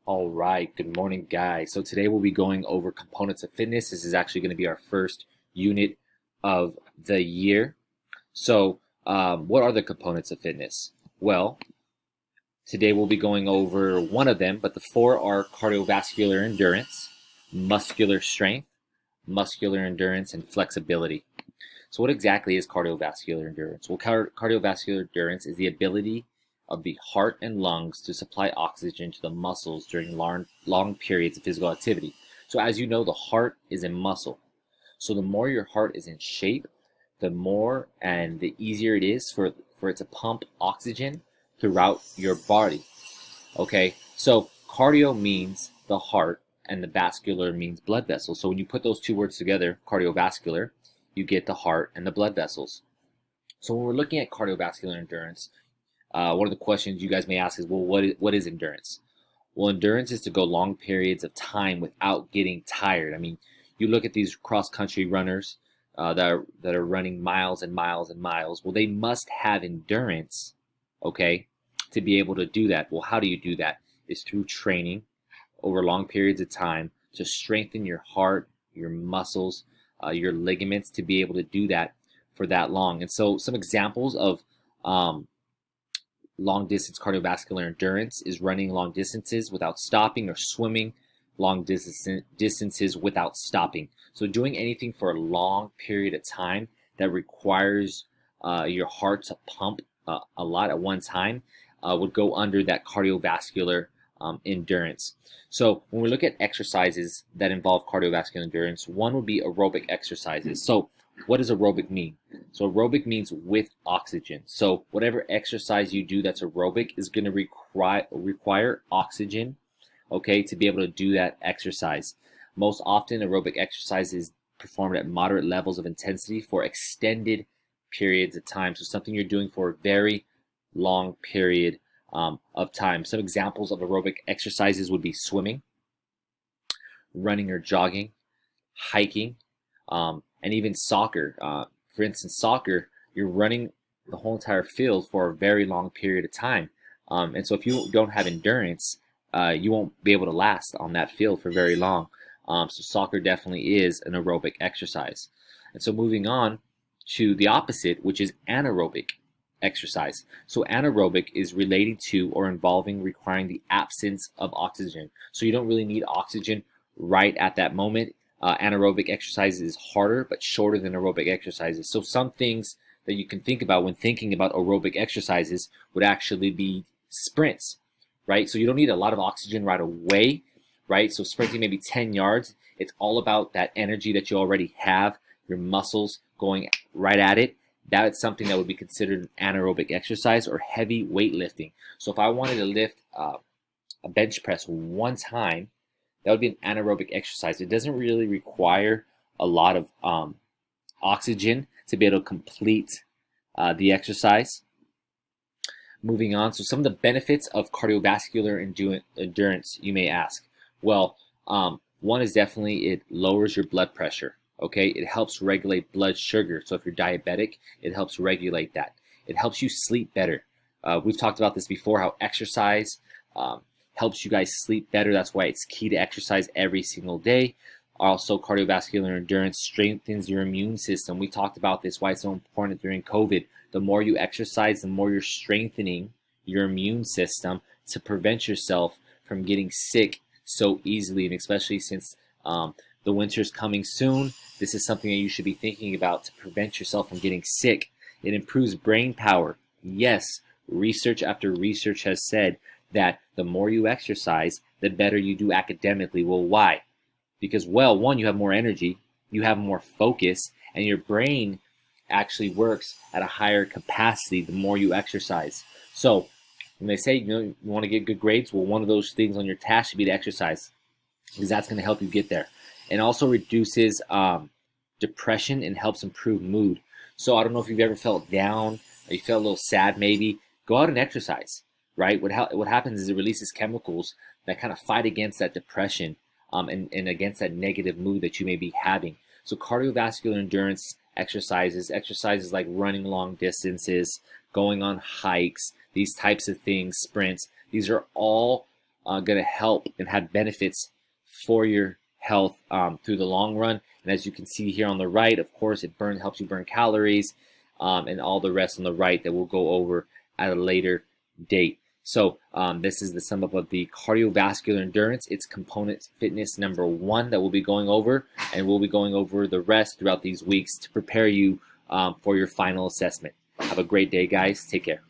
All right, good morning, guys. So today we'll be going over components of fitness. This is actually going to be our first unit of the year. What are the components of fitness? Well, today we'll be going over one of them, but the four are cardiovascular endurance, muscular strength, muscular endurance, and flexibility. So, what exactly is cardiovascular endurance? Well, cardiovascular endurance is the ability of the heart and lungs to supply oxygen to the muscles during long periods of physical activity. So, as you know, the heart is a muscle. So, the more your heart is in shape, the more and the easier it is for it to pump oxygen throughout your body. Okay, so cardio means the heart and the vascular means blood vessels. So when you put those two words together, cardiovascular, you get the heart and the blood vessels. So when we're looking at cardiovascular endurance, one of the questions you guys may ask is, well, what is endurance? Well, endurance is to go long periods of time without getting tired. I mean, you look at these cross-country runners that are running miles and miles and miles. Well, they must have endurance, okay, to be able to do that. Well, how do you do that? It's through training over long periods of time to strengthen your heart, your muscles, your ligaments to be able to do that for that long. And so, some examples of long distance cardiovascular endurance is running long distances without stopping or swimming long distances without stopping. So, doing anything for a long period of time that requires your heart to pump a lot at one time would go under that cardiovascular endurance. So when we look at exercises that involve cardiovascular endurance, one would be aerobic exercises. So what does aerobic mean? So aerobic means with oxygen. So whatever exercise you do that's aerobic is going to require oxygen, okay, to be able to do that exercise. Most often aerobic exercise is performed at moderate levels of intensity for extended periods of time. So something you're doing for a very long period of time. Some examples of aerobic exercises would be swimming, running or jogging, hiking, and even soccer. For instance, soccer, you're running the whole entire field for a very long period of time. And so if you don't have endurance, you won't be able to last on that field for very long. So soccer definitely is an aerobic exercise. And so moving on to the opposite, which is anaerobic exercise. So anaerobic is related to or involving requiring the absence of oxygen. So you don't really need oxygen right at that moment. Anaerobic exercise is harder but shorter than aerobic exercises. So some things that you can think about when thinking about aerobic exercises would actually be sprints, right? So you don't need a lot of oxygen right away, right? So sprinting maybe 10 yards, it's all about that energy that you already have, your muscles going right at it. That's something that would be considered an anaerobic exercise or heavy weightlifting. So if I wanted to lift a bench press one time, that would be an anaerobic exercise. It doesn't really require a lot of oxygen to be able to complete the exercise. Moving on, so some of the benefits of cardiovascular endurance, you may ask. Well, one is definitely it lowers your blood pressure. Okay, it helps regulate blood sugar. So if you're diabetic, it helps regulate that. It helps you sleep better. We've talked about this before, how exercise helps you guys sleep better. That's why it's key to exercise every single day. Also, cardiovascular endurance strengthens your immune system. We talked about this, why it's so important during COVID. The more you exercise, the more you're strengthening your immune system to prevent yourself from getting sick so easily, and especially since the winter's coming soon, this is something that you should be thinking about to prevent yourself from getting sick. It improves brain power. Yes, research after research has said that the more you exercise, the better you do academically. Well, why? Because, well, one, you have more energy, you have more focus, and your brain actually works at a higher capacity the more you exercise. So when they say, you want to get good grades, well, one of those things on your task should be to exercise, because that's going to help you get there. And also reduces depression and helps improve mood. So I don't know if you've ever felt down or you felt a little sad maybe. Go out and exercise, right? What happens is it releases chemicals that kind of fight against that depression and against that negative mood that you may be having. So cardiovascular endurance exercises like running long distances, going on hikes, these types of things, sprints, these are all going to help and have benefits for your health through the long run. And as you can see here on the right, of course, it helps you burn calories, and all the rest on the right that we'll go over at a later date. So this is the sum up of the cardiovascular endurance. It's component fitness number 1 that we'll be going over, and we'll be going over the rest throughout these weeks to prepare you for your final assessment. Have a great day, guys. Take care.